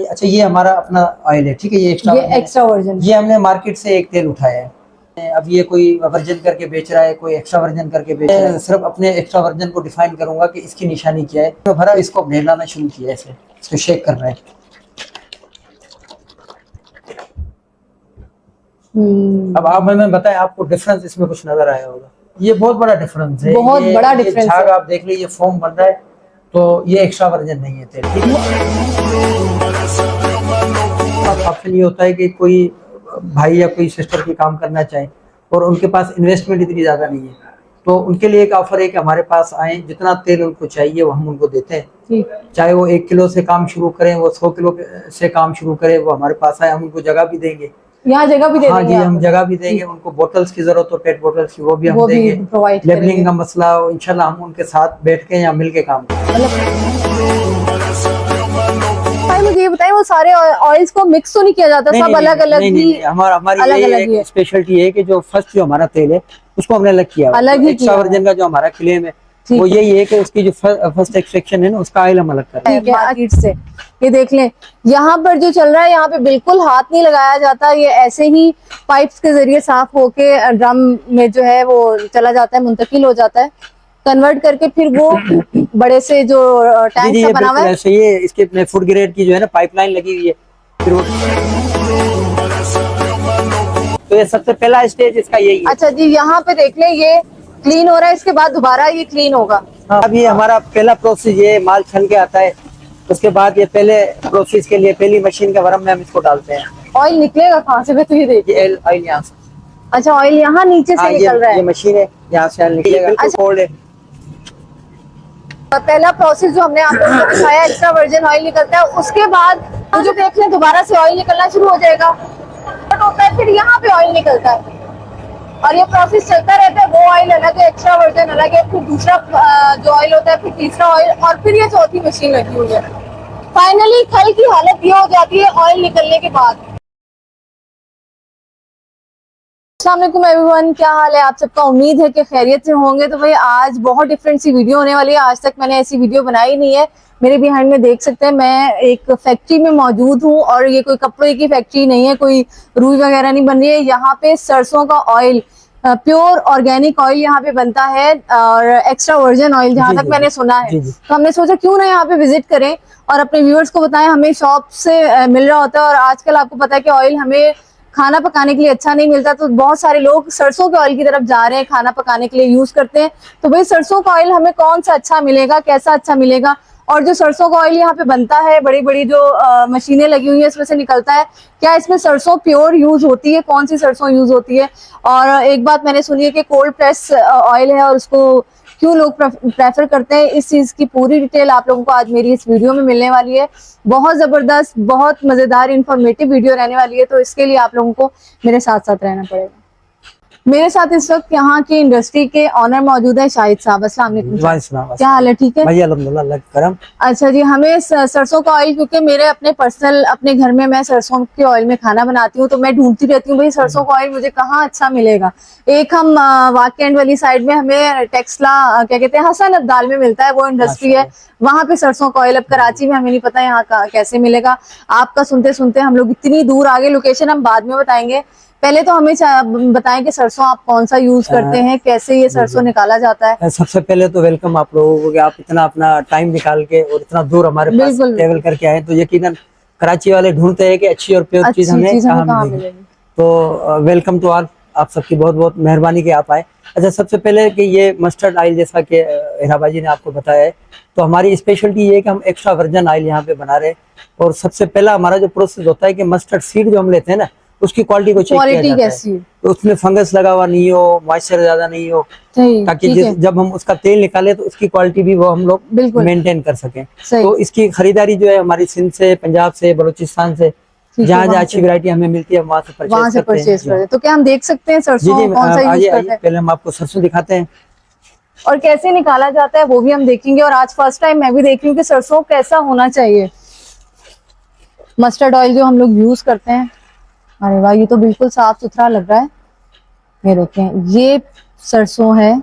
अच्छा, ये हमारा अपना ऑयल है, ठीक है, ये एक्स्ट्रा वर्जन, ये हमने मार्केट से एक तेल उठाया है। अब ये कोई वर्जन करके बेच रहा है, कोई एक्स्ट्रा वर्जन करके बेच रहा है। सिर्फ अपने एक्स्ट्रा वर्जन को डिफाइन करूंगा कि इसकी निशानी क्या है। तो भरा इसको अब ढेलाना शुरू किया, ऐसे इसको शेक कर रहा है। अब आप हमें बताएं, आपको डिफरेंस इसमें कुछ नजर आया होगा? ये बहुत बड़ा डिफरेंस है, बहुत बड़ा डिफरेंस है। आप देख लीजिए, फोम बन रहा है, तो ये एक्स्ट्रा वर्जन नहीं है तेल। ऑप्शन ये होता है कि कोई भाई या कोई सिस्टर की काम करना चाहे और उनके पास इन्वेस्टमेंट इतनी ज़्यादा नहीं है, तो उनके लिए एक ऑफर है कि हमारे पास आए, जितना तेल उनको चाहिए वो हम उनको देते हैं। चाहे वो 1 किलो से काम शुरू करें, वो 100 किलो से काम शुरू करें, वो हमारे पास आए, हम उनको जगह भी देंगे, यहाँ जगह भी दे देंगे। हाँ जी, हम जगह भी देंगे। उनको बोतल्स की जरूरत हो, पेट बोतल्स की, वो भी हम देंगे। लेबलिंग का मसला हो, इंशाल्लाह हम उनके साथ बैठ के या मिल के काम भाई मुझे ये बताएं, वो सारे ऑयल्स को मिक्स तो नहीं किया जाता? सब अलग अलग ही, हमारी स्पेशलिटी है कि जो फर्स्ट जो हमारा तेल है उसको हमने अलग किया, अलग ही एक्स्ट्रा वर्जन का जो हमारा क्लेम है वो यही है कि उसकी जो फर्स्ट एक्सट्रैक्शन है ना, उसका ऑयल हम अलग करते हैं मार्केट से। ये देख लें, यहाँ पर जो चल रहा है, यहाँ पे बिल्कुल हाथ नहीं लगाया जाता, ये ऐसे ही पाइप्स के जरिए साफ होके ड्रम में जो है वो चला जाता है, मुंतकिल हो जाता है, कन्वर्ट करके फिर वो बड़े से जो टैंक सा बना हुआ है, ये इसके फूड ग्रेड की जो है ना पाइपलाइन लगी हुई है, फिर वो तो ये सबसे पहला स्टेज इसका यही है। अच्छा जी, यहाँ पे देख ले, ये क्लीन हो रहा है, इसके बाद दोबारा ये क्लीन होगा। हाँ, अब ये हमारा पहला प्रोसेस, ये माल छन के आता है, उसके बाद ये पहले प्रोसेस के लिए पहली मशीन के वरम में हम इसको डालते हैं। ऑयल निकलेगा कहाँ से? तो ये देखिए, ऑयल यहाँ से। अच्छा, ऑयल यहाँ नीचे से निकल रहा है, ये मशीन है, यहाँ से ऑयल निकलेगा। अच्छा, पहला प्रोसेस जो हमने आप लोगों को दिखाया, एक्स्ट्रा वर्जिन ऑयल निकलता है, उसके बाद मुझे देख लें दोबारा से ऑयल निकलना शुरू हो जाएगा, होता है, फिर यहाँ पे ऑयल निकलता है और ये प्रोसेस चलता रहता है। वो ऑयल अलग है, एक्स्ट्रा वर्जिन अलग है, फिर दूसरा जो ऑयल होता है, फिर तीसरा ऑयल, और फिर ये चौथी मशीन लगी हुई है। फाइनली कल की हालत ये हो जाती है ऑयल निकलने के बाद। अस्सलाम वालेकुम एवरीवन, क्या हाल है आप सबका? उम्मीद है कि खैरियत से होंगे। तो भाई आज बहुत डिफरेंट सी वीडियो होने वाली है, आज तक मैंने ऐसी वीडियो बनाई नहीं है। मेरे बिहाइंड में देख सकते हैं, मैं एक फैक्ट्री में मौजूद हूँ और ये कोई कपड़े की फैक्ट्री नहीं है, कोई रुई वगैरह नहीं बन रही है। यहाँ पे सरसों का ऑयल, प्योर ऑर्गेनिक ऑयल यहाँ पे बनता है और एक्स्ट्रा वर्जिन ऑयल जहाँ तक मैंने सुना है। तो हमने सोचा क्यों ना यहाँ पे विजिट करें और अपने व्यूअर्स को बताएं। हमें शॉप से मिल रहा होता है और आजकल आपको पता है कि ऑयल हमें खाना पकाने के लिए अच्छा नहीं मिलता, तो बहुत सारे लोग सरसों के ऑयल की तरफ जा रहे हैं, खाना पकाने के लिए यूज करते हैं। तो भाई सरसों का ऑयल हमें कौन सा अच्छा मिलेगा, कैसा अच्छा मिलेगा, और जो सरसों का ऑयल यहाँ पे बनता है, बड़ी बड़ी जो मशीनें लगी हुई है इसमें से निकलता है, क्या इसमें सरसों प्योर यूज होती है, कौन सी सरसों यूज होती है। और एक बात मैंने सुनी है कि कोल्ड प्रेस ऑयल है और उसको क्यों लोग प्रेफर करते हैं, इस चीज की पूरी डिटेल आप लोगों को आज मेरी इस वीडियो में मिलने वाली है। बहुत जबरदस्त, बहुत मजेदार, इंफॉर्मेटिव वीडियो रहने वाली है, तो इसके लिए आप लोगों को मेरे साथ साथ रहना पड़ेगा। मेरे साथ इस वक्त यहाँ की इंडस्ट्री के ऑनर मौजूद है, शाहिद साहब। अस्सलाम वालेकुम, क्या हाल है? ठीक है भाई, अल्हम्दुलिल्लाह, करम। अच्छा जी, हमें सरसों का ऑयल, क्योंकि मेरे अपने पर्सनल अपने घर में मैं सरसों के ऑयल में खाना बनाती हूँ, तो मैं ढूंढती रहती हूँ भाई सरसों का ऑयल मुझे कहाँ अच्छा मिलेगा। एक हम वाकेंड वाली साइड में हमें टेक्सला, क्या कहते हैं, हसन अब्दाल में मिलता है, वो इंडस्ट्री है, वहां पे सरसों का ऑयल। अब कराची में हमें नहीं पता यहाँ कैसे मिलेगा। आपका सुनते सुनते हम लोग इतनी दूर आगे, लोकेशन हम बाद में बताएंगे, पहले तो हमें बताएं कि सरसों आप कौन सा यूज करते हैं, कैसे ये सरसों निकाला जाता है। सबसे पहले तो वेलकम आप लोगों को कि आप इतना अपना टाइम निकाल के और इतना दूर हमारे पास ट्रेवल करके आए। तो यकीनन कराची वाले ढूंढते हैं कि अच्छी और प्योर चीज हमें कहाँ मिलेगी। तो वेलकम टू ऑल, आप सबकी बहुत बहुत मेहरबानी कि आप आए। अच्छा, सबसे पहले कि ये मस्टर्ड ऑयल, जैसा कि हिराबाजी ने आपको बताया है, तो हमारी स्पेशलिटी ये है कि हम एक्स्ट्रा वर्जिन ऑयल यहाँ पे बना रहे हैं। और सबसे पहला हमारा जो प्रोसेस होता है कि मस्टर्ड सीड जो हम लेते हैं ना, उसकी क्वालिटी को चेक किया जाता है, तो उसमें फंगस लगा हुआ नहीं हो, मॉइस्चर ज्यादा नहीं हो, ताकि जब हम उसका तेल निकाले तो उसकी क्वालिटी भी वो हम लोग मेंटेन कर सकें। तो इसकी खरीदारी जो है हमारी सिंध से, पंजाब से, बलूचिस्तान से, जहाँ जहाँ अच्छी वैरायटी हमें मिलती है वहाँ से परचेज करते हैं। तो क्या हम देख सकते हैं सरसों कौन सा यूज करते हैं? पहले हम आपको सरसों दिखाते हैं और कैसे निकाला जाता है वो भी हम देखेंगे। और आज फर्स्ट टाइम मैं भी देख रही हूँ कि सरसों कैसा होना चाहिए। मस्टर्ड ऑयल जो हम लोग यूज करते हैं, अरे वाह, ये तो बिल्कुल साफ सुथरा लग रहा है। ये देखें, ये सरसों है,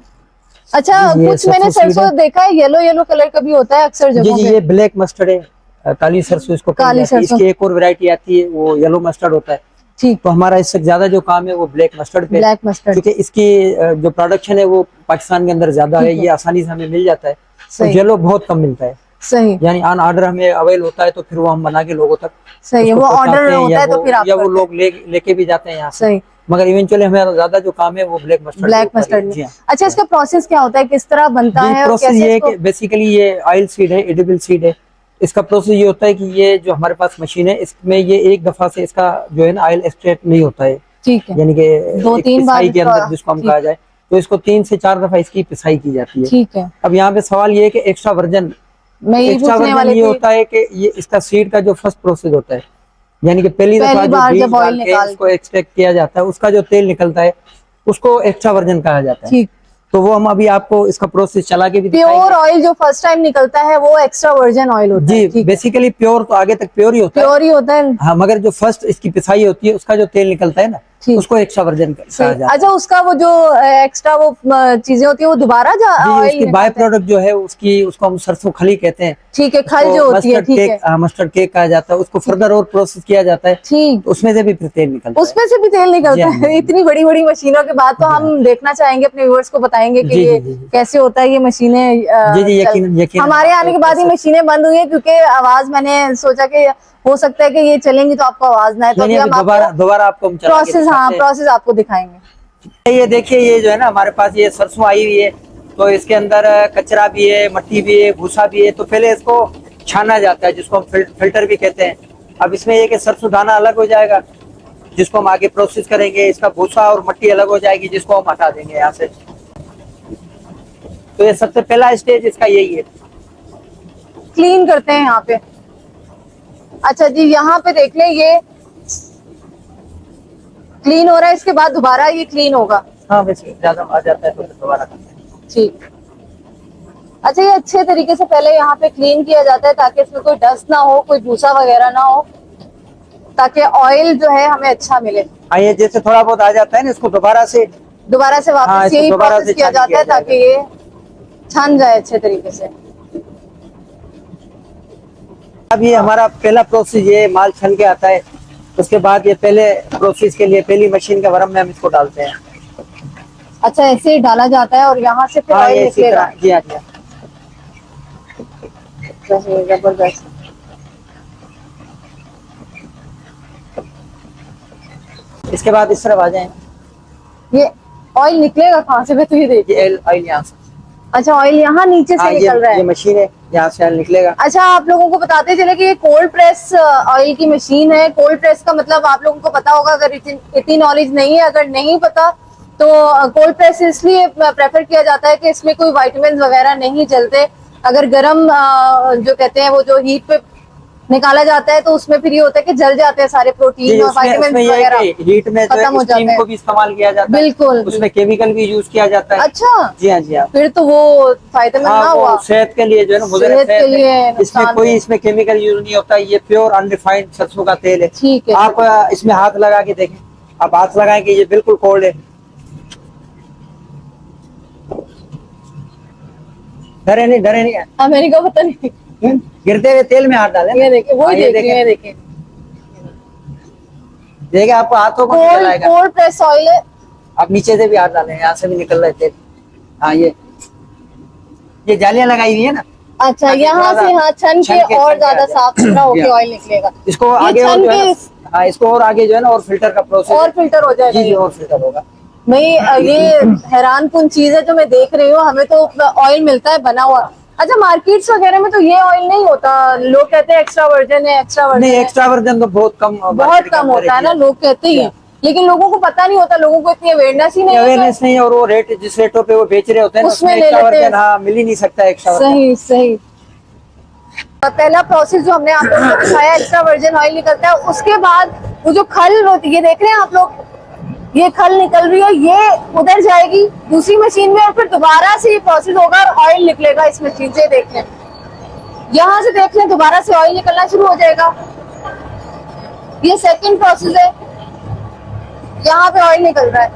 अच्छा, ये कुछ मैंने सरसों सरसों देखा है येलो येलो कलर का भी होता है अक्सर जी जगहों जी, पे। ये ब्लैक मस्टर्ड है, काली सरसों इसको कही काली जाती है। सरसों, इसकी एक और वैरायटी आती है, वो येलो मस्टर्ड होता है। ठीक, तो हमारा इससे ज्यादा जो काम है वो ब्लैक मस्टर्ड पे, ब्लैक मस्टर्ड, क्योंकि इसकी जो प्रोडक्शन है वो पाकिस्तान के अंदर ज्यादा है, ठीक है, ये आसानी से हमें मिल जाता है। और सही, येलो बहुत कम मिलता है, सही, यानी ऑन ऑर्डर हमें अवेल होता है, तो फिर वो हम बना के लोगों तक सही है, उसको वो ऑर्डर पहुंचाते हैं, होता है तो फिर आप या वो करते हैं, लोग लेके भी जाते हैं यहाँ से। सही, मगर इवेंचुअली हमें ज्यादा जो काम है वो ब्लैक मस्टर्ड के ब्लैक ऊपर ही है। मस्टर्ड में। जी हाँ, अच्छा, इसका प्रोसेस क्या होता है, किस तरह बनता जी है और प्रोसेस कैसे ये है इसको? कि बेसिकली ये ऑयल सीड है, एडिबल सीड है। इसका प्रोसेस ये होता है कि ये जो हमारे पास मशीन है, इसमें ये एक दफा से इसका जो है ना ऑयल एक्सट्रैक्ट नहीं होता है, ठीक है, यानी कि दो एक तीन बार पिसाई के इसका, अंदर जिसको हम ठीक, कहा जाए, तो इसको 3 से 4 दफा इसकी पिसाई की जाती है। ठीक है, अब यहाँ पे सवाल ये है कि एक्स्ट्रा वर्जन, मैं यही एक्स्ट्रा पूछने वर्जन वाली ये थी, होता है कि ये इसका सीड का जो फर्स्ट प्रोसेस होता है, यानी कि पहली दफा पहली जो बार बीज जब ऑयल डाल के निकाल उसको के, एक्सट्रैक्ट किया जाता है, उसका जो तेल निकलता है उसको एक्स्ट्रा वर्जन कहा जाता है। ठीक, तो वो हम अभी आपको इसका प्रोसेस चला के भी प्योर दिखाएंगे। ऑयल जो फर्स्ट टाइम निकलता है वो एक्स्ट्रा वर्जिन ऑयल होता है, जी, ठीक है, बेसिकली प्योर तो आगे तक प्योर ही होता है। प्योर ही होता है, हाँ, मगर जो फर्स्ट इसकी पिसाई होती है उसका जो तेल निकलता है ना, ठीक, उसको एक्स्ट्रा वर्जन कहा सही। जाता है। अच्छा, उसका वो जो एक्स्ट्रा वो चीजें होती है वो दोबारा जी, ऑयल उसकी बाय निकालते हैं, प्रोडक्ट जो है उसकी, उसको हम सरसों खली कहते हैं। ठीक है, खल जो होती है, ठीक है, मस्टर्ड केक कहा जाता है। उसको फर्दर और प्रोसेस किया जाता है, ठीक, तो उसमें से भी फिर तेल निकलता है। उसमें से भी तेल जी निकलता हाँ, है। इतनी बड़ी बड़ी मशीनों के बाद तो जी हाँ। हम देखना चाहेंगे, अपने व्यूअर्स को बताएंगे कि जी ये जी जी जी कैसे होता है, ये मशीनें जी जी, यकीनन यकीनन हमारे आने के बाद ही मशीनें बंद हुई है, क्योंकि आवाज, मैंने सोचा कि हो सकता है कि ये चलेंगी तो आपको आवाज ना आए, तो नहीं, अभी अभी हम आपको दोबारा आपको हम चला के प्रोसेस, हाँ, दिखाते हैं। प्रोसेस आपको दिखाएंगे। ये देखिए, ये जो है ना हमारे पास ये सरसों आई हुई है, तो इसके अंदर कचरा भी है, मट्टी भी है, भूसा भी है। तो पहले इसको छाना जाता है, जिसको हम फिल्टर भी कहते हैं। अब इसमें ये कि सरसों दाना अलग हो जाएगा, जिसको हम आगे प्रोसेस करेंगे। इसका भूसा और मट्टी अलग हो जाएगी, जिसको हम हटा देंगे यहाँ से। तो ये सबसे पहला स्टेज इसका यही है, क्लीन करते हैं यहाँ पे। अच्छा जी, यहाँ पे देख ले, ये क्लीन हो रहा है, इसके बाद दोबारा ये क्लीन होगा। हाँ, वैसे ज्यादा आ जाता है तो फिर दोबारा करते हैं। ठीक। अच्छा, ये अच्छे तरीके से पहले यहाँ पे क्लीन किया जाता है, ताकि इसमें कोई डस्ट ना हो, कोई भूसा वगैरह ना हो, ताकि ऑयल जो है हमें अच्छा मिले। हाँ, ये जैसे थोड़ा बहुत आ जाता है ना, इसको दोबारा से वापस हाँ, यही दोबारा प्रोसेस से किया छान जाता है, किया ताकि ये छन जाए अच्छे तरीके से। अब ये हमारा पहला प्रोसेस, ये माल छन के आता है। उसके बाद ये पहले प्रोसेस के लिए पहली मशीन के भरम में हम इसको डालते हैं। अच्छा, ऐसे ही डाला जाता है और यहाँ से फिर हाँ, ऑयल ये इसी निकलेगा। तरह। जी हाँ, जी हाँ। जबरदस्त। इसके बाद इस तरफ आ जाए, ये ऑयल निकलेगा कहाँ से, मैं तो ये देख। ये ऑयल यहाँ से। अच्छा, ऑयल यहाँ नीचे से हाँ, निकल रहा ये है। मशीन है, यहाँ से ऑयल निकलेगा। अच्छा, आप लोगों को बताते चले कि ये कोल्ड प्रेस ऑयल की मशीन है। कोल्ड प्रेस का मतलब आप लोगों को पता होगा, अगर इतनी नॉलेज नहीं है, अगर नहीं पता तो कोल्ड प्रेस इसलिए प्रेफर किया जाता है कि इसमें कोई विटामिन वगैरह नहीं जलते। अगर गर्म जो कहते हैं वो जो हीट पे निकाला जाता है, तो उसमें फिर ये होता है कि जल जाते हैं सारे प्रोटीन और विटामिन वगैरह, हीट में जो खत्म हो है जाते स्टीम हैं। को भी इस्तेमाल किया जाता है। बिल्कुल, उसमें केमिकल भी यूज किया जाता है। अच्छा, जी हाँ, जी हाँ। फिर तो वो फायदेमंद ना हाँ, हुआ। वो सेहत के लिए जो है ना, मुझे सेहत के लिए इसमें नुकसान कोई है। इसमें केमिकल यूज नहीं होता। ये प्योर अनरिफाइंड सरसों का तेल है। ठीक है, आप इसमें हाथ लगा के देखें, आप हाथ लगाएं कि ये बिल्कुल कोल्ड है। डरे नहीं हाँ, मैंने कहा पता नहीं। गिरते हुए तेल में हाथ डालें। ये देखिए, वो हाँ, ये देखिए, देखिए, देखिए, आपको हाथों को निकल आएगा। कोल्ड प्रेस ऑयल है। आप नीचे से भी हाथ डालें, यहाँ से भी निकल रहा है तेल। हाँ, ये जालियां लगाई हुई है ना। अच्छा, यहाँ से हाँ छन के और ज्यादा साफ सुथरा होके ऑयल निकलेगा। इसको आगे और जो है, हाँ, इसको और आगे जो है ना, और फिल्टर का प्रोसेस और फिल्टर हो जाएगा। जी, और फिल्टर होगा। भाई, ये हैरान कुन चीज है जो मैं देख रही हूँ। हमें तो ऑयल मिलता है बना हुआ। अच्छा, मार्केट्स वगैरह में तो ये ऑयल नहीं होता, लोग कहते हैं एक्स्ट्रा वर्जन है, एक्स्ट्रा वर्जन नहीं, है। एक्स्ट्रा वर्जन तो बहुत कम होता है ना, लोग कहते ही हैं, लेकिन लोगों को पता नहीं होता, लोगों को इतनी अवेयरनेस ही नहीं है। अवेयरनेस नहीं है, और वो रेट जिस रेटों पे वो बेच रहे होते हैं उसमें ले एक्स्ट्रा लेते हैं। वर्जन हाँ मिल ही नहीं सकता एक्स्ट्रा। सही। पहला प्रोसेस जो हमने आप लोगों को दिखाया, एक्स्ट्रा वर्जिन ऑयल निकलता है। उसके बाद वो जो खल होती है, ये देख रहे हैं आप लोग, ये खल निकल रही है, ये उधर जाएगी दूसरी मशीन में, और फिर दोबारा से ये प्रोसेस होगा और ऑयल निकलेगा इस मशीन से। देख लें, यहाँ से देख लें, दोबारा से ऑयल निकलना शुरू हो जाएगा। ये सेकंड प्रोसेस है, यहाँ पे ऑयल निकल रहा है।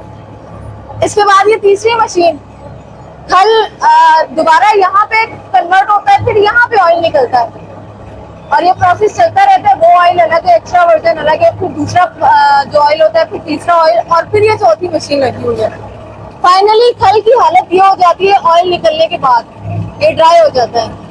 इसके बाद ये तीसरी मशीन, खल दोबारा यहाँ पे कन्वर्ट होता है, फिर यहाँ पे ऑयल निकलता है और ये प्रोसेस चलता रहता है। वो ऑयल अलग है, एक्स्ट्रा वर्जन अलग है, फिर दूसरा जो ऑयल होता है, फिर तीसरा ऑयल, और फिर ये चौथी मशीन लगी हुई है। फाइनली खल की हालत ये हो जाती है ऑयल निकलने के बाद, ये ड्राई हो जाता है।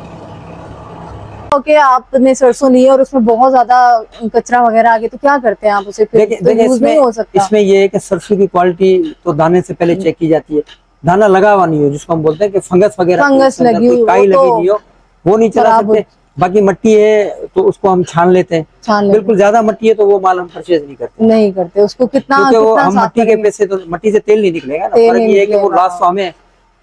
ओके, आपने सरसों ली और उसमें बहुत ज्यादा कचरा वगैरह आ गया, तो क्या करते हैं आप उसे? फिर तो यूज नहीं हो सकता। इसमें ये है कि सरसों की क्वालिटी तो दाने से पहले चेक की जाती है। दाना लगा हुआ नहीं हो, जिसको हम बोलते हैं कि फंगस वगैरह, फंगस लगी हुई, काई लगी नहीं हो, वो नहीं चला सकते। बाकी मट्टी है तो उसको हम छान लेते हैं। बिल्कुल ज्यादा मट्टी है तो वो माल हम परचेज नहीं करते उसको कितना वो हम मट्टी के पैसे, तो मट्टी से तेल नहीं निकलेगा ना। फर्क ये है कि वो लॉस तो हमें,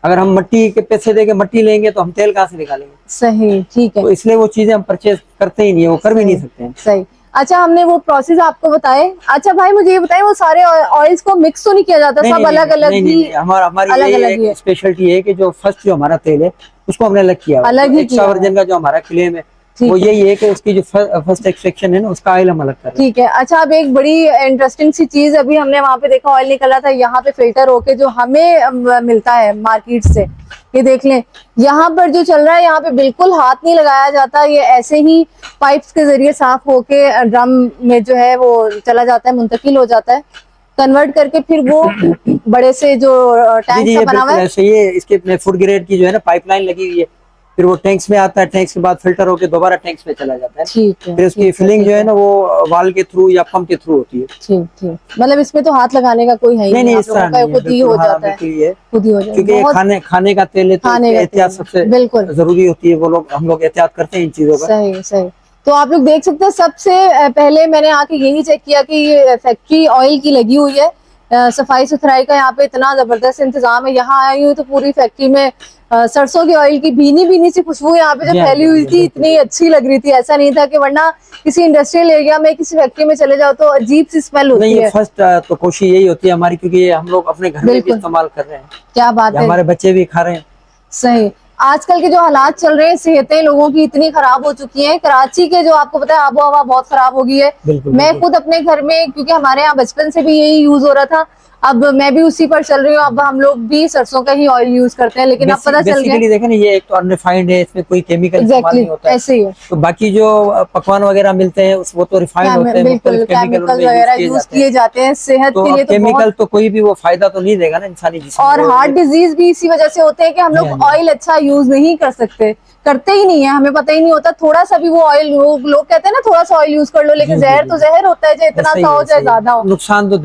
अगर हम मट्टी के पैसे देके मट्टी लेंगे तो हम तेल कहाँ से निकालेंगे? सही, ठीक है। तो इसलिए वो चीजें हम परचेज करते ही नहीं है, वो कर भी नहीं सकते हैं। सही। अच्छा, हमने वो प्रोसेस आपको बताए। अच्छा भाई, मुझे ये बताएं, वो सारे ऑयल्स को मिक्स तो नहीं किया जाता? सब अलग अलग ही, हमारी स्पेशलिटी है कि जो फर्स्ट जो हमारा तेल है उसको हमने अलग किया, अलग ही एक्स्ट्रा वर्जन का जो हमारा क्लेम है वो यही है कि उसकी जो फर्स्ट एक्सट्रैक्शन है ना, उसका ऑयल हम अलग कर रहे हैं। ठीक है। अच्छा, अब एक बड़ी इंटरेस्टिंग सी चीज, अभी हमने वहां पे देखा ऑयल निकला था, यहाँ पे फिल्टर होके जो हमें मिलता है मार्केट से, ये देख लें, यहाँ पर जो चल रहा है, यहाँ पे बिल्कुल हाथ नहीं लगाया जाता। ये ऐसे ही पाइप्स के जरिए साफ होके ड्रम में जो है वो चला जाता है, मुंतकिल हो जाता है, कन्वर्ट करके फिर वो बड़े से जो टैंक सा बना हुआ है, ये इसके फूड ग्रेड की जो है ना पाइपलाइन लगी हुई है, फिर वो टैंक्स में आता है, टैंक्स के बाद फिल्टर होके दोबारा टैंक्स में चला जाता है। ठीक है। फिर उसकी फिलिंग जो है ना वो वाल के थ्रू या पंप के थ्रू होती है। ठीक ठीक, मतलब इसमें तो हाथ लगाने का कोई है नहीं, इस तरह नहीं, खुद ही हो जाता है, खुद ही हो जाता है, क्योंकि खाने का तेल है तो एहतियात सबसे बिल्कुल जरूरी होती है। हम लोग एहतियात करते हैं इन चीजों का। सही। तो आप लोग देख सकते हैं, सबसे पहले मैंने आके यही चेक किया कि ये फैक्ट्री ऑयल की लगी हुई है। सफाई सुथराई का यहाँ पे इतना जबरदस्त इंतजाम है। यहाँ आई हुई तो पूरी फैक्ट्री में सरसों के ऑयल की भीनी सी खुशबू यहाँ पे जो फैली हुई थी, इतनी अच्छी लग रही थी। ऐसा नहीं था कि, वरना किसी इंडस्ट्रियल एरिया में किसी फैक्ट्री में चले जाओ तो अजीब सी स्मेल होती है। फर्स्ट तो कोशिश यही होती है हमारी, क्योंकि हम लोग अपने घर में भी इस्तेमाल कर रहे हैं। क्या बात है, हमारे बच्चे भी खा रहे हैं। सही। आजकल के जो हालात चल रहे हैं, सेहतें लोगों की इतनी खराब हो चुकी हैं। कराची के जो आपको पता है आबो हवा बहुत खराब हो गई है। मैं खुद अपने घर में, क्योंकि हमारे यहाँ बचपन से भी यही यूज हो रहा था, अब मैं भी उसी पर चल रही हूँ। अब हम लोग भी सरसों का ही ऑयल यूज करते हैं, लेकिन अब पता चल गया देखें ना, ये एक तो अनरिफाइंड है, इसमें कोई केमिकल नहीं होता है। ऐसे ही है। तो बाकी जो पकवान वगैरह मिलते हैं वो तो रिफाइंड होते हैं, बिल्कुल केमिकल वगैरह यूज किए जाते हैं। सेहत के लिए तो केमिकल तो कोई भी वो फायदा तो नहीं देगा ना इंसानी जिस्म, और हार्ट डिजीज भी इसी वजह से होते हैं कि हम लोग ऑयल अच्छा यूज नहीं कर सकते, करते ही नहीं है, हमें पता ही नहीं होता। थोड़ा सा भी वो ऑयल, लोग कहते हैं ना थोड़ा सा ऑयल यूज कर लो, लेकिन जहर तो जहर होता है, चाहे इतना सा हो चाहे ज्यादा हो, नुकसान तो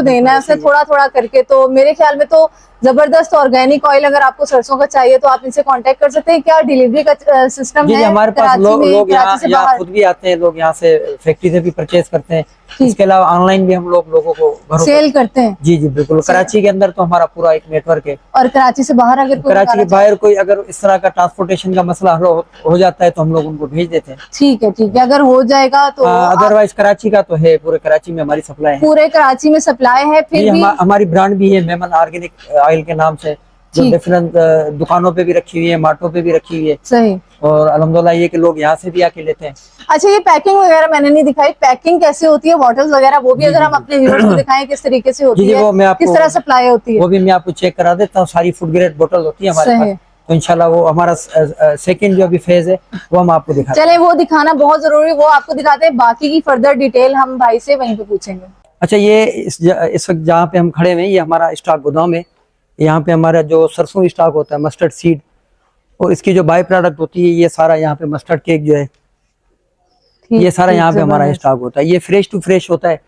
देना है उससे थोड़ा थोड़ा करके। तो मेरे ख्याल में तो जबरदस्त ऑर्गेनिक ऑयल अगर आपको सरसों का चाहिए तो आप इनसे कांटेक्ट कर सकते हैं। क्या डिलीवरी का सिस्टम है? हमारे पास लोग यहाँ खुद भी आते हैं, लोग यहाँ से फैक्ट्री से भी परचेज करते हैं। इसके अलावा ऑनलाइन भी हम लोगों को सेल करते हैं। जी बिल्कुल। कराची के अंदर तो हमारा पूरा एक नेटवर्क है। और कराची से बाहर अगर कराची के बाहर कोई अगर इस तरह का ट्रांसपोर्टेशन का मसला हो जाता है तो हम लोग उनको भेज देते हैं। ठीक है, अगर हो जाएगा तो। अदरवाइज कराची का तो है, पूरे कराची में हमारी सप्लाई है, पूरे कराची में सप्लाई है। फिर भी हमारी ब्रांड भी है मेमन ऑर्गेनिक ऑयल के नाम से, जो डिफरेंट दुकानों पे भी रखी हुई है, मार्टों पे भी रखी हुई है। सही। और अल्हम्दुलिल्लाह ये कि लोग यहाँ से भी आके लेते हैं। अच्छा, ये पैकिंग वगैरह मैंने नहीं दिखाई, पैकिंग कैसे होती है, बॉटल्स वगैरह, वो भी अगर हम अपने व्यूअर्स को दिखाएं किस तरीके से होती है, किस तरह सप्लाई होती है, वो भी मैं आपको चेक करा देता हूँ। सारी फूड ग्रेड बोतल होती है हमारे पास, तो इंशाल्लाह वो हमारा सेकंड जो अभी फेज है वो हम आपको दिखाते हैं। चले, वो दिखाना बहुत जरूरी, वो आपको दिखाते हैं। बाकी की फर्दर डिटेल हम भाई से वहीं पे पूछेंगे। अच्छा, ये इस वक्त जहाँ पे हम खड़े हुए हैं, ये हमारा स्टॉक गोदाम है। यहाँ पे हमारा जो सरसों स्टॉक होता है, मस्टर्ड सीड, और इसकी जो बाई प्रोडक्ट होती है, ये सारा यहाँ पे मस्टर्ड केक जो है, ये सारा यहाँ पे हमारा स्टॉक होता है। ये फ्रेश टू फ्रेश होता है,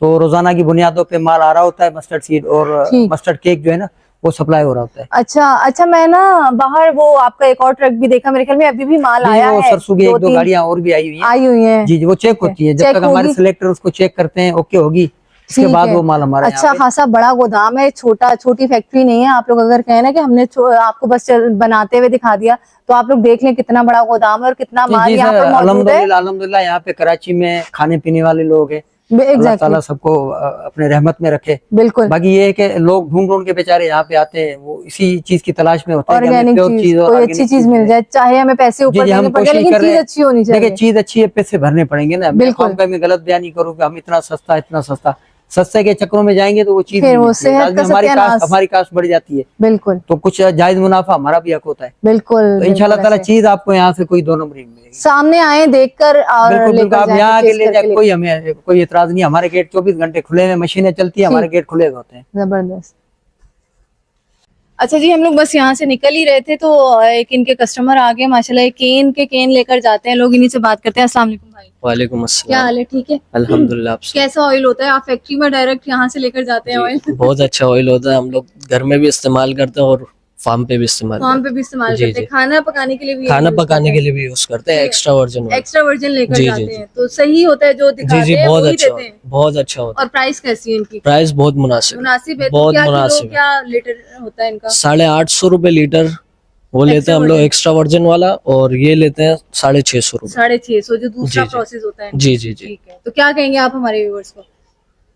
तो रोजाना की बुनियादों पे माल आ रहा होता है। मस्टर्ड सीड और मस्टर्ड केक जो है ना वो सप्लाई हो रहा होता है। अच्छा, मैं ना बाहर वो आपका एक और ट्रक भी देखा, मेरे ख्याल में अभी भी माल आया है। सरसों की 1-2 गाड़ियाँ और भी आई हुई हैं। जी, वो चेक होती है, जब तक हमारे सिलेक्टर उसको चेक करते हैं, ओके होगी, इसके बाद वो माल हमारा। अच्छा खासा बड़ा गोदाम है, छोटी फैक्ट्री नहीं है। आप लोग अगर कहें ना कि हमने आपको बस बनाते हुए दिखा दिया, तो आप लोग देख लें कितना बड़ा गोदाम है और कितना माल यहाँ पर मौजूद है। अल्हम्दुलिल्लाह यहाँ पे कराची में खाने पीने वाले लोग हैं, अल्लाह ताला सबको अपने रहमत में रखे। बिल्कुल। बाकी ये है कि लोग ढूंढ के बेचारे यहाँ पे आते हैं, वो इसी चीज की तलाश में होते हैं, ऑर्गेनिक चीज, कोई अच्छी चीज मिल जाए, चाहे हमें पैसे ऊपर देने पड़े, लेकिन चीज अच्छी होनी चाहिए। देखिए, चीज अच्छी है, पैसे भरने पड़ेंगे ना। बिल्कुल। मैं गलत बयान नहीं करूँ कि हम इतना सस्ता सस्ते के चक्करों में जाएंगे तो वो चीज फिर नहीं वो मिलती है। सेहत आज का में सत्यानाश। हमारी कास्ट बढ़ जाती है, बिल्कुल तो कुछ जायज मुनाफा हमारा भी हक होता है। बिल्कुल तो इंशाल्लाह ताला ऐसे। चीज आपको यहाँ से कोई 2 नंबर नहीं मिलेगी। सामने आए देखकर और बिल्कुल बिल्कुल, लेकर आप जाएं, यहाँ के परचेज ले करके जाए, कोई हमें कोई एतराज नहीं। हमारे गेट 24 घंटे खुले हैं, मशीनें चलती है, हमारे गेट खुले हुए होते हैं। जबरदस्त। अच्छा जी, हम लोग बस यहाँ से निकल ही रहे थे तो एक इनके कस्टमर आ गए माशाल्लाह, एक केन लेकर जाते हैं लोग, इन्हीं से बात करते हैं। अस्सलाम वालेकुम भाई। वालेकुम क्या अस्सलाम। हाल है? ठीक है अल्हम्दुलिल्लाह। आप सुनाओ? कैसा ऑयल होता है? आप फैक्ट्री में डायरेक्ट यहाँ से लेकर जाते हैं ऑयल? बहुत अच्छा ऑयल होता है, हम लोग घर में भी इस्तेमाल करते हैं और फार्म पे भी इस्तेमाल फार्म करते पे भी इस्तेमाल जी, करते हैं, जी। खाना पकाने के लिए भी हैं। खाना पकाने के लिए भी यूज करते हैं, एक्स्ट्रा वर्जन एक्स्ट्रा वर्जन लेकर जी, जी, जाते जी। हैं, तो सही होता है जो जी दिखाते जी, हैं बहुत वही अच्छा देते हैं। बहुत अच्छा होता और प्राइस कैसी है इनकी? है। प्राइस बहुत मुनासिब मुनासिब है? तो बहुत क्या किलो, मुनासिब है। क्या लीटर होता है इनका? 850 रुपए लीटर वो लेते हैं हम लोग, एक्स्ट्रा वर्जन वाला, और ये लेते हैं 650 रुपए। 650 जो दूसरा जी, जी। प्रोसेस होता है। जी जी जी। ठीक है, तो क्या कहेंगे आप हमारे व्यूअर्स को?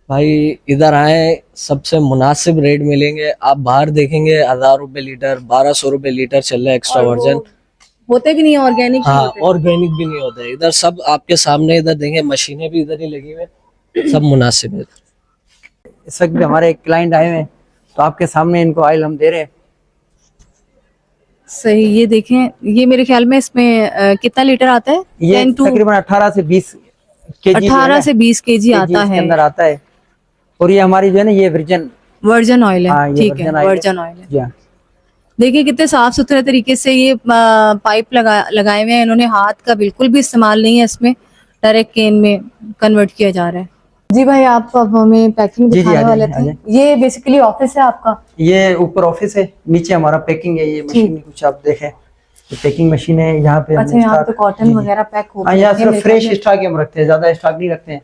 भाई इधर आए, सबसे मुनासिब रेट मिलेंगे। आप बाहर देखेंगे 1000 रुपए लीटर, 1200 रुपए लीटर चल रहा है एक्स्ट्रा और वो वर्जन। होते भी नहीं है, ऑर्गेनिक हाँ, होते। ऑर्गेनिक भी नहीं होता है इधर, सब आपके सामने। इधर देखें, मशीनें भी इधर ही लगी हुई हैं, सब मुनासिब है। इस वक्त भी हमारे क्लाइंट आए हुए हैं, तो आपके सामने इनको ऑयल हम दे रहे हैं। सही, ये देखें, ये मेरे ख्याल में इसमें कितना लीटर आता है? ये 10 to तकरीबन 18 से 20 केजी 18 से 20 केजी आता इसके है। अंदर आता है। और ये हमारी जो है ना, ये वर्जन ऑयल हाँ, है। ये ठीक है, virgin oil है। वर्जन ऑयल है। जी हाँ। देखिए कितने साफ सुथरे तरीके से ये पाइप लगाए हुए हैं इन्होंने, हाथ का बिल्कुल भी इस्तेमाल नहीं है इसमें, डायरेक्ट केन में कन्वर्ट किया जा रहा है। जी भाई, आप अब हमें पैकिंग जी, दिखाने आ वाले जाइए, थे। ये बेसिकली ऑफिस है आपका? ये ऊपर ऑफिस है, नीचे हमारा पैकिंग है। ये मशीन कुछ आप देखें, ये पैकिंग मशीन है। यहाँ पे अच्छा, यहाँ पे कॉटन वगैरह पैक हो हाँ, यहाँ सिर्फ फ्रेश स्टॉक हम रखते हैं, ज्यादा स्टॉक नहीं रखते हैं।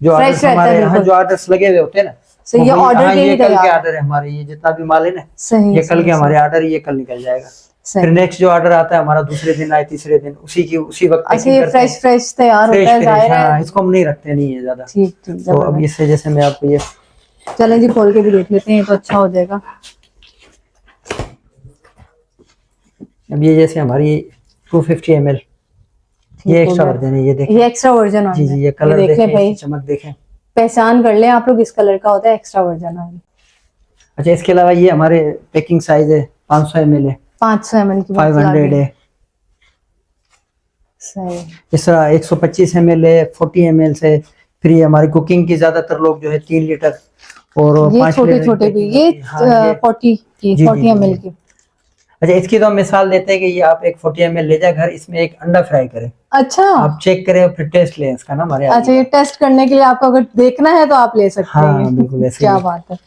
जो ऑर्डर्स हमारे यहाँ जो ऑर्डर्स लगे हुए होते हैं ना, ये ऑर्डर के ये कल के ऑर्डर है हमारे। ये जितना भी माल है ना, सही, ये कल के हमारे ऑर्डर, ये कल निकल जाएगा। फिर नेक्स्ट जो ऑर्डर आता है हमारा दूसरे दिन आए, तीसरे दिन, उसी वक्त अच्छा, ये फ्रेश तैयार होता है, जाहिर है। हाँ, इसको हम नहीं रखते नहीं है ज्यादा। ठीक ठीक। तो अब इससे जैसे मैं आपको ये चलें जी, खोल के भी देख लेते हैं तो अच्छा हो जाएगा। अब ये जैसे हमारी 250 ml, ये एक्स्ट्रा वर्जन है। ये देखिए, ये एक्स्ट्रा वर्जन जी जी, ये कलर देखें, इसकी चमक देखें, पहचान कर लें आप लोग इस कलर का होता है एक्स्ट्रा वर्जन ऑयल। अच्छा, इसके अलावा ये हमारे पैकिंग साइज है 500 ml है, 500 ml की 500 है। सही। इस तरह 125 ml है, 40 ml से। फिर ये हमारी कुकिंग की ज्यादातर लोग जो है 3 लीटर और ये 5 छोटे लीटर छोटे भी, ये 40 की, 40 ml की। अच्छा, इसकी तो हम मिसाल देते हैं कि ये आप एक 40 ml ले जाए घर, इसमें एक अंडा फ्राई करें, अच्छा, आप चेक करें, फिर टेस्ट लें इसका ना हमारे। अच्छा, ये टेस्ट करने के लिए आपको अगर देखना है तो आप ले सकते हाँ, हैं। बिल्कुल ऐसे क्या ही। बात है,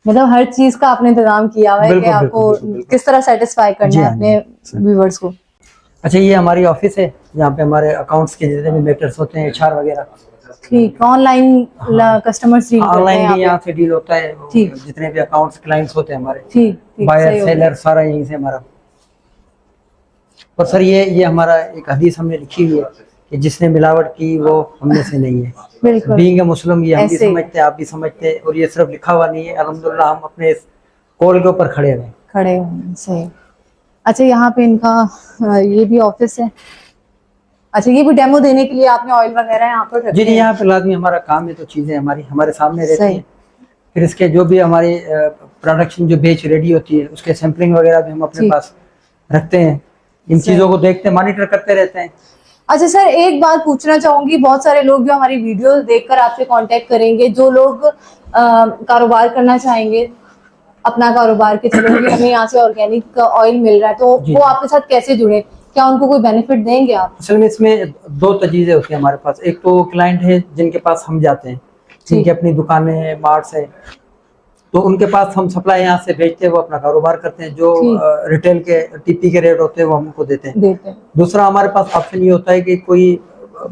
मतलब हर चीज का आपने इंतजाम किया हुआ है कि आपको किस तरह सेटिस्फाई करना है अपने व्यूअर्स को। अच्छा, ये हमारी ऑफिस है, यहाँ पे हमारे अकाउंट्स के जितने भी मैटर्स होते हैं, HR वगैरह। ठीक, ऑनलाइन कस्टमर्स डील करते ऑनलाइन हैं भी यहाँ से डील होता है। ठीक। जितने भी अकाउंट्स क्लाइंट्स होते हैं हमारे, ठीक ठीक, बायर सही हो सेलर सारा यहीं से हमारा। और सर ये हमारा एक हदीस हमने लिखी हुई है कि जिसने मिलावट की वो हमने से नहीं है। बिल्कुल, बीइंग ए मुस्लिम, ये हम भी ऐसे ही। समझते हैं, आप भी समझते हैं, और ये सिर्फ लिखा हुआ नहीं है। अल्हम्दुलिल्लाह हम अपने इस कॉल के ऊपर खड़े हैं। खड़े हैं, सही। अच्छा, यहाँ पे इनका ये भी ऑफिस है। अच्छा, ये भी डेमो देने के लिए आपने ऑयल वगैरह यहाँ पर रखे जी जी, हैं? यहाँ पे लाजमी हमारा काम है, तो चीजें हमारे सामने रहती सही। हैं। फिर इसके जो भी हमारी प्रोडक्शन जो बेच रेडी होती है, उसके सैंपलिंग वगैरह भी हम अपने ठीक। पास रखते हैं। इन चीजों को देखते हैं, मॉनिटर करते रहते हैं। अच्छा सर, एक बात पूछना चाहूंगी, बहुत सारे लोग जो हमारी वीडियो देखकर आपसे कांटेक्ट करेंगे, जो लोग कारोबार करना चाहेंगे, अपना कारोबार के चलेंगे, हमें यहाँ से ऑर्गेनिक ऑयल मिल रहा है, तो वो आपके साथ कैसे जुड़े, क्या उनको कोई बेनिफिट देंगे आप? असल में इसमें 2 चीजें होती हैं हमारे पास। एक तो क्लाइंट है जिनके पास हम जाते हैं, जिनकी अपनी दुकानें हैं, मार्ट्स है, तो उनके पास हम सप्लाई यहाँ से भेजते हैं, वो अपना कारोबार करते हैं। जो रिटेल के TP के रेट होते हैं वो हमको देते हैं। दूसरा हमारे पास ऑप्शन ये होता है कि कोई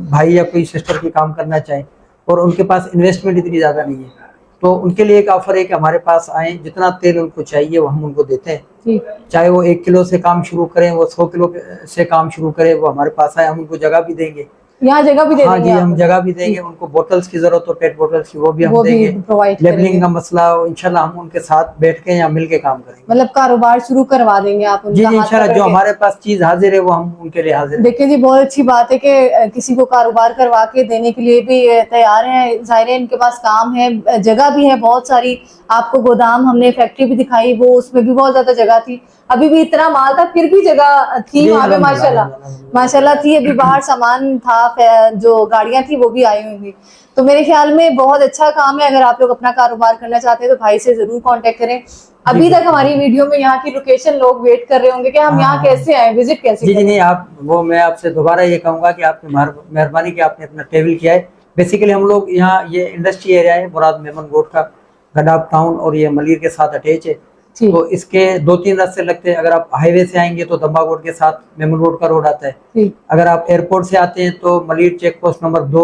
भाई या कोई सिस्टर की काम करना चाहे और उनके पास इन्वेस्टमेंट इतनी ज़्यादा नहीं है, तो उनके लिए एक ऑफर है कि हमारे पास आए, जितना तेल उनको चाहिए वो हम उनको देते हैं। चाहे वो 1 किलो से काम शुरू करें, वो 100 किलो से काम शुरू करें, वो हमारे पास आए, हम उनको जगह भी देंगे। यहाँ जगह भी दे हाँ देंगे जी, आप? हम जगह भी देंगे, उनको बोतल्स की जरूरत हो, पेट बोतल्स की, वो भी हम वो भी देंगे। प्रोवाइड लेबलिंग करेंगे। का मसला हो, इंशाल्लाह हम उनके साथ बैठ के या मिल के काम करेंगे। मतलब कारोबार शुरू करवा देंगे आप जी उनका जी, हाथ इंशाल्लाह पकड़ जो के? हमारे पास चीज हाजिर है वो हम उनके लिए हाजिर हैं। देखिए जी, बहुत अच्छी बात है कि किसी को कारोबार करवा के देने के लिए भी तैयार है। जाहिर है इनके पास काम है, जगह भी है बहुत सारी। आपको गोदाम, हमने फैक्ट्री भी दिखाई, वो उसमें भी बहुत ज्यादा जगह थी। अभी भी इतना माल था, फिर भी जगह थी जी, वहां पे, अल्हम्दुलिल्लाह, माशाल्लाह अल्हम्दुलिल्लाह। माशाल्लाह थी। अभी बाहर सामान था, जो गाड़ियां थी वो भी आई हुई थी। तो मेरे ख्याल में बहुत अच्छा काम है। अगर आप लोग अपना कारोबार करना चाहते हैं तो भाई से जरूर कांटेक्ट करें। अभी तक हमारी वीडियो में यहाँ की लोकेशन लोग वेट कर रहे होंगे कि हम यहाँ हाँ। कैसे आए, विजिट कैसे जी जी, करें। नहीं आप वो, मैं आपसे दोबारा ये कहूंगा कि आपने मेहरबानी कि आपने अपना टेबल किया है। बेसिकली हम लोग यहाँ, ये इंडस्ट्री एरिया है मुराद मेमन रोड का, गडाफ टाउन, और ये मलिर के साथ अटैच है। ठीक। तो इसके 2-3 रास्ते लगते हैं। अगर आप हाईवे से आएंगे तो दम्बा रोड के साथ मेमन रोड का रोड आता है। ठीक। अगर आप एयरपोर्ट से आते हैं तो मलिर चेक पोस्ट नंबर 2,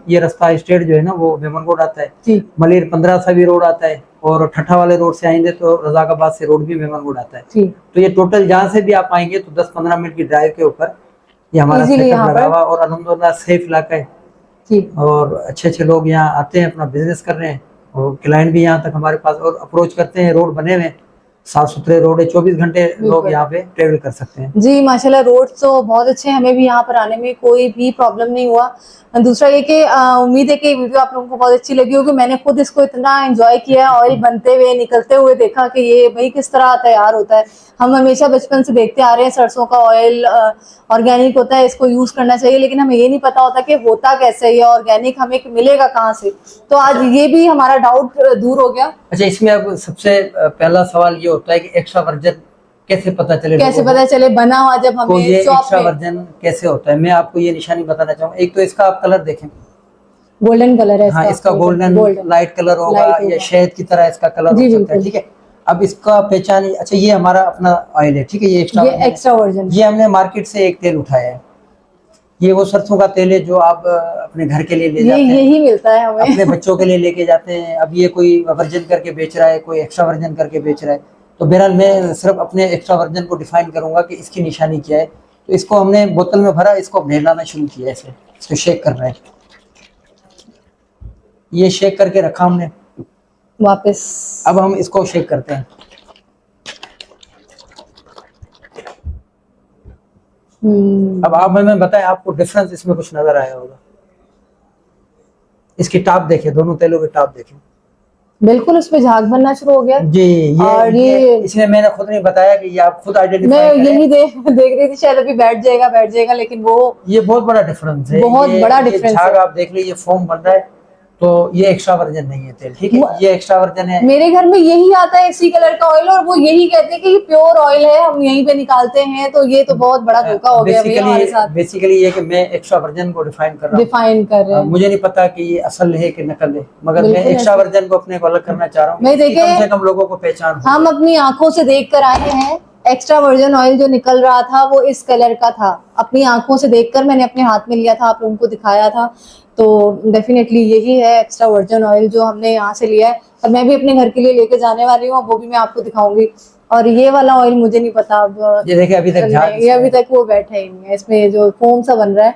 ये रास्ता स्ट्रेट जो है ना वो मेमन रोड आता है। ठीक। मलिर 15 सा भी रोड आता है, और ठट्ठा वाले रोड से आएंगे तो रजाकाबाद से रोड भी मेमन रोड आता है। ठीक। तो ये टोटल जहाँ से भी आप आएंगे तो 10-15 मिनट की ड्राइव के ऊपर ये हमारा Easily सेटअप यहाँ लगा पर। हुआ, और अल्हम्दुलिल्लाह सेफ इलाका है, ठीक। और अच्छे अच्छे लोग यहाँ आते हैं, अपना बिजनेस कर रहे हैं, और क्लाइंट भी यहाँ तक हमारे पास और अप्रोच करते हैं। रोड बने हुए हैं, साफ सुथरे रोड है, 24 घंटे लोग बिल्कुल। यहाँ पे ट्रेवल कर सकते हैं। जी माशाल्लाह, रोड तो बहुत अच्छे हैं, हमें भी यहाँ पर आने में कोई भी प्रॉब्लम नहीं हुआ। दूसरा ये कि उम्मीद है कि ये वीडियो आप लोगों को बहुत अच्छी लगी होगी। मैंने खुद इसको इतना एंजॉय किया, ऑयल बनते हुए, निकलते हुए देखा कि ये भाई किस तरह तैयार होता है। हम हमेशा बचपन से देखते आ रहे हैं सरसों का ऑयल ऑर्गेनिक होता है, इसको यूज करना चाहिए, लेकिन हमें ये नहीं पता होता कि होता कैसे है, ये ऑर्गेनिक हमें मिलेगा कहाँ से। तो आज ये भी हमारा डाउट दूर हो गया। अच्छा, इसमें अब सबसे पहला सवाल ये होता है कि एक्स्ट्रा वर्जन कैसे पता चले, कैसे पता चले बना हुआ जब तो ये हमें शॉप एक्स्ट्रा में। वर्जन कैसे होता है, मैं आपको ये निशानी बताना चाहूँगा। एक तो इसका आप कलर देखें, गोल्डन कलर है हाँ इसका गोल्डन लाइट कलर होगा, लाइट या शहद की तरह इसका कलर जी, हो सकता है। बिल्कुल। ठीक है, अब इसका पहचान, अच्छा ये हमारा अपना ऑयल है, ठीक है, ये एक्स्ट्रा वर्जन। ये हमने मार्केट से एक तेल उठाया है। ये वो सरसों का तेल है जो आप अपने घर के लिए ले जाते हैं, यही मिलता है हमें। अपने बच्चों के लिए लेके जाते हैं। अब ये कोई वर्जन करके बेच रहा है, कोई एक्स्ट्रा वर्जन करके बेच रहा है, तो बहरहाल मैं सिर्फ अपने एक्स्ट्रा वर्जन को डिफाइन करूंगा कि इसकी निशानी क्या है। तो इसको हमने बोतल में भरा, इसको अब नहलाना शुरू किया, ऐसे इसको शेक कर रहे हैं। ये शेक करके रखा हमने, वापस अब हम इसको शेक करते हैं। अब आप हमें बताएं, आपको डिफरेंस इसमें कुछ नजर आया होगा? इसकी टाप देखें, दोनों तेलों की टाप देखें, बिल्कुल उसमें झाग बनना शुरू हो गया जी। और ये इसमें मैंने खुद नहीं बताया कि ये आप खुद मैं आइडेंटिफाई करें। यही देख रही थी, शायद अभी बैठ जाएगा, लेकिन वो ये बहुत बड़ा डिफरेंस है, बहुत बड़ा डिफरेंस झाग है। आप देख लीजिए, फोम बन रहा है, तो ये एक्स्ट्रा वर्जन नहीं है तेल, ठीक है, ये एक्स्ट्रा वर्जन है। मेरे घर में यही आता है इसी कलर का ऑयल, और वो यही कहते हैं कि ये प्योर ऑयल है, हम यहीं पे निकालते हैं। तो ये तो बहुत बड़ा धोखा हो गया भैया हमारे साथ। बेसिकली ये कि मैं एक्स्ट्रा वर्जन को डिफाइन कर रहा हूँ, डिफाइन कर रहे हैं। मुझे नहीं पता कि ये असल है कि नकल है, मगर मैं बिल्कुल एक्स्ट्रा वर्जन को अपने को अलग करना चाह रहा हूँ, मैं देखे कम से कम लोगों को पहचान हो। हम अपनी आंखों से देख कर आए हैं, एक्स्ट्रा वर्जन ऑयल जो निकल रहा था वो इस कलर का था। अपनी आंखों से देखकर मैंने अपने हाथ में लिया था, आप लोगों को दिखाया था। तो डेफिनेटली यही है एक्स्ट्रा वर्जन ऑयल जो हमने यहाँ से लिया है, और मैं भी अपने घर के लिए लेके जाने वाली हूँ, वो भी मैं आपको दिखाऊंगी। और ये वाला ऑयल मुझे नहीं पता, अब ये देखिए अभी तक झाग, ये अभी तक वो बैठा ही नहीं है। इसमें जो फोम सा बन रहा है,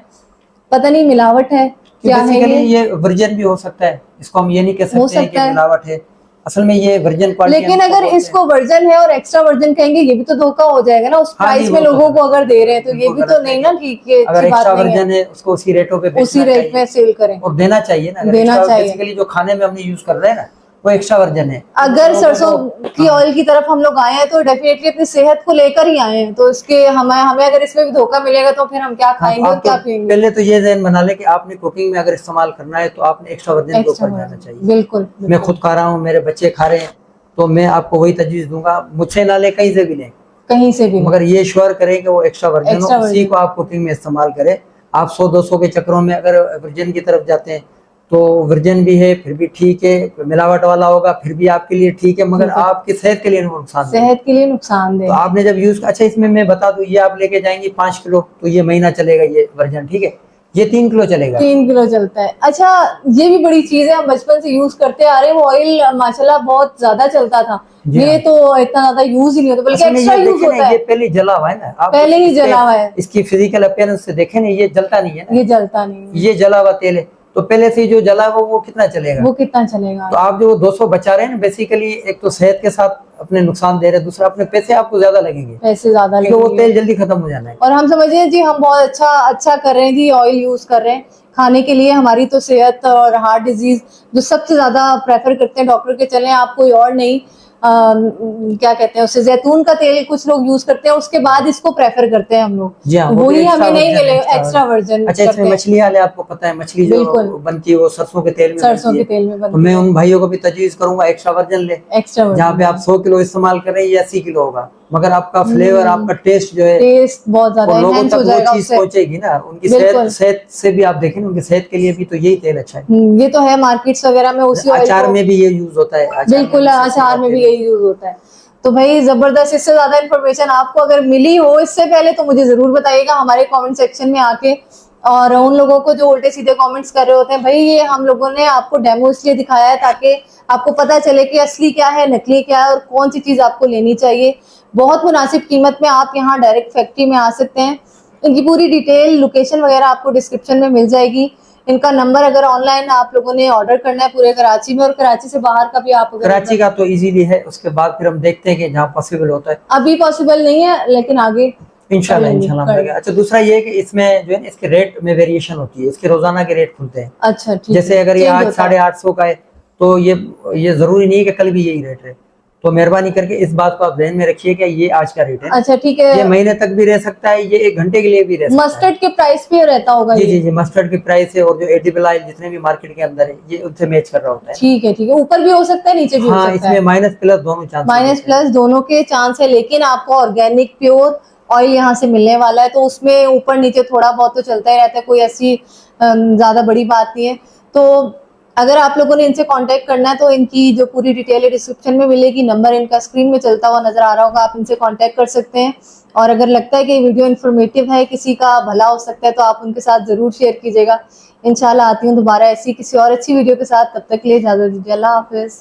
पता नहीं मिलावट है क्या है ये वर्जन भी हो सकता है, इसको हम ये नहीं कह सकते हैं कि मिलावट है, असल में ये वर्जन क्वालिटी। लेकिन अगर इसको वर्जन है और एक्स्ट्रा वर्जन कहेंगे, ये भी तो धोखा हो जाएगा ना। उस प्राइस में लोगों को अगर दे रहे हैं तो ये भी तो नहीं ना ठीक है। अगर एक्स्ट्रा वर्जन है उसको उसी रेटों पे, उसी रेट में सेल करें, और देना चाहिए ना, देना चाहिए। बेसिकली जो खाने में हमने यूज कर रहे हैं ना वो एक्स्ट्रा वर्जन है। अगर सरसों की ऑयल की तरफ हम लोग आए हैं तो डेफिनेटली अपनी सेहत को लेकर ही आए हैं। तो इसके हमें अगर इसमें भी धोखा मिलेगा तो फिर हम क्या खाएंगे और क्या पिएंगे। पहले तो ये ज़हन बना ले कि आपने कुकिंग में अगर इस्तेमाल करना है तो आपने एक्स्ट्रा वर्जन के ऊपर जाना चाहिए। बिल्कुल, मैं खुद खा रहा हूँ, मेरे बच्चे खा रहे हैं, तो मैं आपको वही तजवीज दूंगा, मुझसे ना ले, कहीं से भी लें, कहीं से भी, मगर ये श्योर करें कि वो एक्स्ट्रा वर्जन हो, उसी को आप कुकिंग में इस्तेमाल करें। आप 100-200 के चक्रों में अगर वर्जन की तरफ जाते हैं तो वर्जन भी है फिर भी ठीक है, मिलावट वाला होगा फिर भी आपके लिए ठीक है, मगर आपकी सेहत के लिए नुकसान, सेहत के लिए नुकसान तो आपने जब यूज, अच्छा इसमें मैं बता दूं, ये आप लेके जाएंगे 5 किलो तो ये महीना चलेगा ये वर्जन, ठीक है। ये 3 किलो चलेगा। 3 किलो चलता है। अच्छा, ये भी बड़ी चीज है, हम बचपन से यूज करते आ रहे हैं। वो ऑयल माशाल्लाह बहुत ज्यादा चलता था, ये तो इतना ज्यादा यूज ही नहीं होता, बल्कि एक्स्ट्रा यूज होता है। ये पहले जला हुआ है ना, आप पहले ही जला हुआ है। इसकी फिजिकल अपीयरेंस से देखें ना, ये जलता नहीं है ना, ये जलता नहीं है, ये जला हुआ तेल है। तो पहले से जो जला हुआ वो कितना चलेगा, वो कितना चलेगा। तो आप जो 200 बचा रहे हैं ना, बेसिकली एक तो सेहत के साथ अपने नुकसान दे रहे हैं, दूसरा अपने पैसे आपको ज्यादा लगेंगे, पैसे ज्यादा क्योंकि वो तेल जल्दी खत्म हो जाना है। और हम समझ रहे हैं जी हम बहुत अच्छा कर रहे हैं जी, ऑयल यूज कर रहे हैं खाने के लिए। हमारी तो सेहत और हार्ट डिजीज जो सबसे ज्यादा प्रेफर करते हैं डॉक्टर के चले, आप कोई और नहीं, क्या कहते हैं उसे, जैतून का तेल कुछ लोग यूज करते हैं, उसके बाद इसको प्रेफर करते हैं हम लोग, वही हमें नहीं मिले, एक्स्ट्रा वर्जन। अच्छा, इसमें मछली वाले आपको पता है, मछली जो बनती है वो सरसों के तेल में, सरसों के तेल में बनती है। तो मैं उन भाइयों को भी तजवीज करूंगा एक्स्ट्रा वर्जन ले, जहाँ पे आप 100 किलो इस्तेमाल कर रहे हैं, ये 80 किलो होगा, मगर आपका फ्लेवर, आपका टेस्ट जो है, टेस्ट बहुत ज्यादा लोगों एनहांस तक हो वो जाएगा, चीज पहुंचेगी ना। उनकी सेहत से भी आप देखें, उनकी सेहत के लिए भी तो यही तेल अच्छा है। ये तो है, मार्केट्स वगैरह में उसी अचार में भी ये यूज होता है, बिल्कुल अचार में भी यही यूज होता है। तो भाई जबरदस्त, इससे ज्यादा इन्फॉर्मेशन आपको अगर मिली हो इससे पहले तो मुझे जरूर बताइएगा हमारे कमेंट सेक्शन में आके। और उन लोगों को जो उल्टे सीधे कमेंट्स कर रहे होते हैं, भाई ये हम लोगों ने आपको डेमो इसलिए दिखाया है ताकि आपको पता चले कि असली क्या है, नकली क्या है, और कौन सी चीज आपको लेनी चाहिए। बहुत मुनासिब कीमत में आप यहाँ डायरेक्ट फैक्ट्री में आ सकते हैं। इनकी पूरी डिटेल, लोकेशन वगैरह आपको डिस्क्रिप्शन में मिल जाएगी। इनका नंबर अगर ऑनलाइन आप लोगों ने ऑर्डर करना है पूरे कराची में, और कराची से बाहर का भी आप अगर, कराची का तो इजीली है, उसके बाद फिर हम देखते हैं कि जहाँ पॉसिबल होता है। अभी पॉसिबल नहीं है लेकिन आगे इंशाल्लाह। अच्छा, दूसरा ये है कि इसमें जो है इसके रेट में वेरिएशन होती है, इसके रोजाना के रेट खुलते हैं। अच्छा, ठीक, जैसे अगर ये आज 850 का है, तो ये जरूरी नहीं है कि कल भी यही रेट है। तो मेहरबानी करके इस बात को आप ध्यान में रखिए कि ये आज का रेट है। अच्छा, ठीक है। ये महीने तक भी रह सकता है, ये 1 घंटे के लिए भी रह सकता है। मस्टर्ड के प्राइस पे रहता होगा जी जी जी, मस्टर्ड की प्राइस है, और जो एडिबल ऑयल जितने भी मार्केट के अंदर है, ये उनसे मैच कर रहा होता है। ठीक है, ठीक है, ऊपर भी हो सकता है, नीचे भी हो सकता है। इसमें माइनस प्लस दोनों चांस, माइनस प्लस दोनों के चांस है, लेकिन आपको ऑर्गेनिक प्योर ऑयल यहाँ से मिलने वाला है, तो उसमें ऊपर नीचे थोड़ा बहुत तो चलता ही रहता है, कोई ऐसी ज्यादा बड़ी बात नहीं है। तो अगर आप लोगों ने इनसे कांटेक्ट करना है तो इनकी जो पूरी डिटेल है डिस्क्रिप्शन में मिलेगी, नंबर इनका स्क्रीन में चलता हुआ नजर आ रहा होगा, आप इनसे कांटेक्ट कर सकते हैं। और अगर लगता है कि ये वीडियो इन्फॉर्मेटिव है, किसी का भला हो सकता है, तो आप उनके साथ जरूर शेयर कीजिएगा। इंशाल्लाह आती हूँ दोबारा ऐसी किसी और अच्छी वीडियो के साथ, तब तक के लिए इजाजत दीजिए, अल्लाह हाफिज।